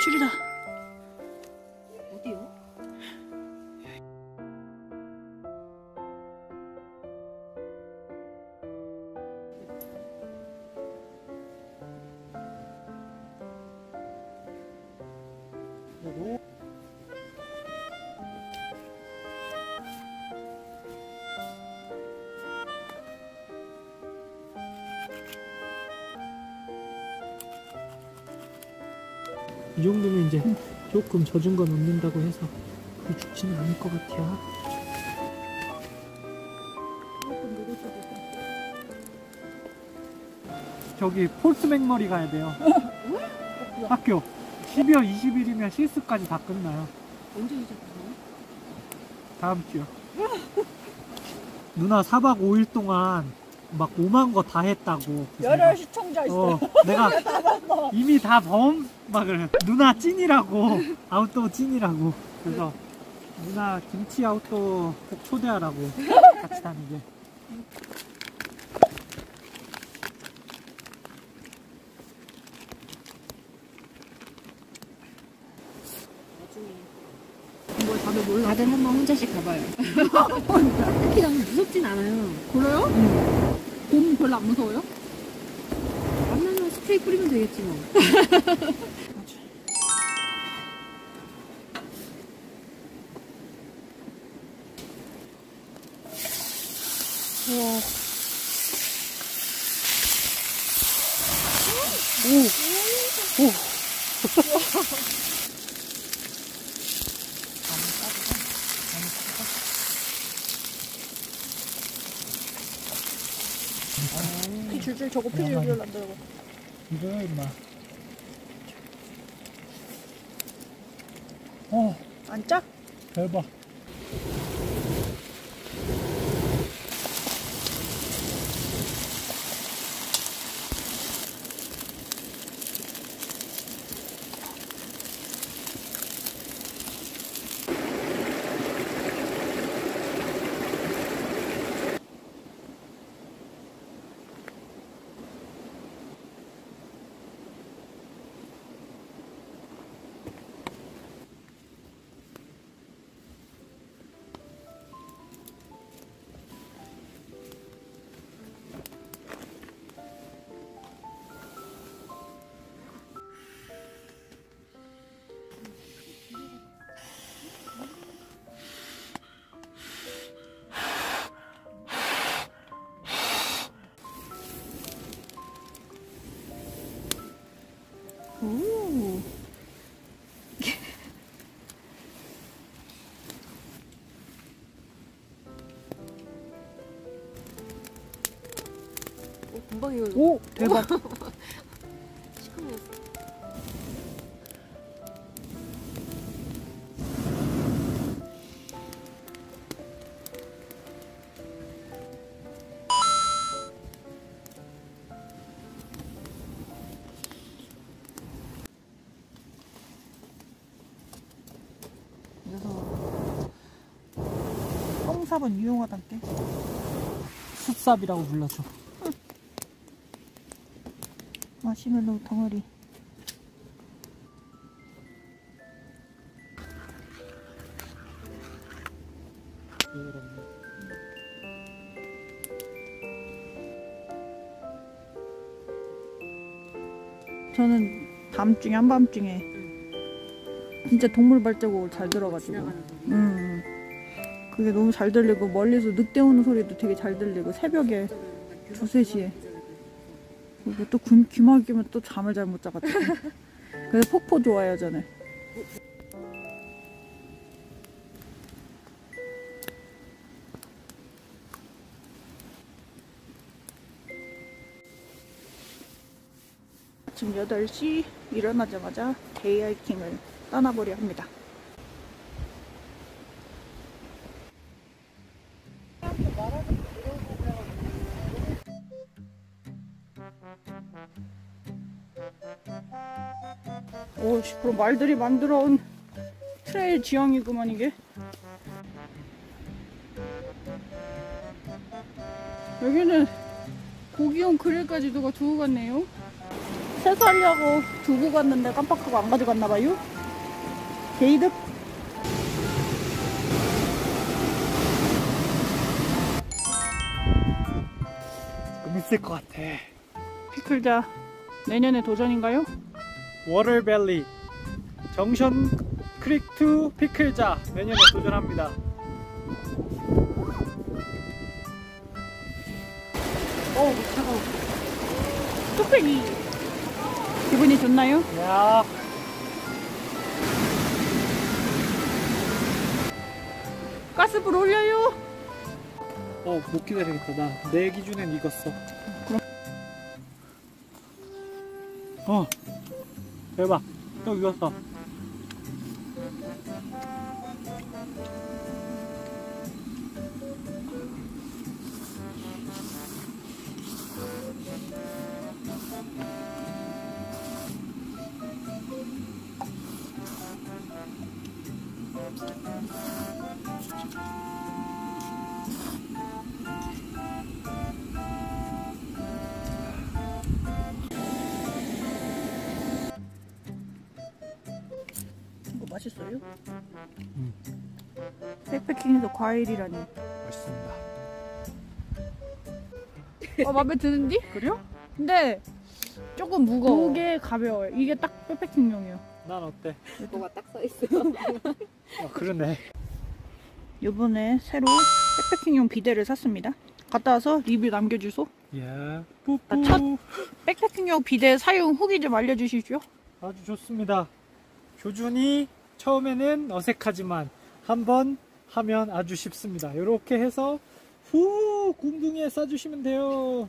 줄이다. 어디요? 이 정도면 이제 조금 젖은 거 넣는다고 해서 그게 죽지는 않을 것 같아요. 저기 폴스 맥머리 가야 돼요. 학교 12월 20일이면 실습까지 다 끝나요. 언제 시작하나요? 다음 주요. 누나 4박 5일 동안 막 오만 거 다 했다고. 열혈 시청자 있어. 내가 이미 다 막 그래. 누나 찐이라고. 아웃도어 찐이라고. 그래서 누나 김치 아웃도어 꼭 초대하라고. 같이 다니게. 뭐 다들 몰라. 다들 한번 혼자씩 가봐요. 특히 난 무섭진 않아요. 그래요? 응. 곰 별로 안 무서워요? 만나면 스프레이 뿌리면 되겠지 뭐. 우와. 오! 피 줄줄 저거 피 줄줄 난다고. 이거 임마. 안 짜? 대박. 오. 금방 이거. 오! 대박. 시커멓어. 똥삽은 유용하단께. 숫삽이라고 불러줘. 마시멜로우 덩어리. 저는 다음 중에 한밤중에 진짜 동물 발자국을 잘 들어가지고 지나가는 소리. 그게 너무 잘 들리고 멀리서 늑대 오는 소리도 되게 잘 들리고 새벽에 2, 3시에 그리고 또 귀마개 끼면 또 잠을 잘 못 자가지고 그래서 폭포 좋아해요 저는. 아침 8시 일어나자마자 데이 하이킹을 떠나보려 합니다. 오씨, 그럼 말들이 만들어온 트레일 지형이구만 이게. 여기는 고기용 그릴까지 누가 두고 갔네요. 세수하려고 두고 갔는데 깜빡하고 안 가져갔나봐요. 게이득. 재밌을 것 같아. 피클자 내년에 도전인가요? 워터밸리 정션 크릭 투 피클자 내년에 도전합니다. 차가워. 뚝배기. 기분이 좋나요? 야, 가스불 올려요. 못 기다리겠다. 나 내 기준엔 익었어. 대박. 또 익었어. 이거 맛있어요? 음. 백패킹에서 과일이라니. 맛있습니다. 마음에 드는디? 그래요? 근데 조금 무거워. 무게 가벼워요. 이게 딱 백패킹용이에요. 난 어때? 뭐가 딱 써있어. 그러네. 요번에 새로 백패킹용 비데를 샀습니다. 갔다 와서 리뷰 남겨주소. 야, 나 첫 백패킹용 비데 사용 후기 좀 알려주시죠. 아주 좋습니다. 조준이 처음에는 어색하지만 한번 하면 아주 쉽습니다. 이렇게 해서 후 궁둥이에 싸주시면 돼요.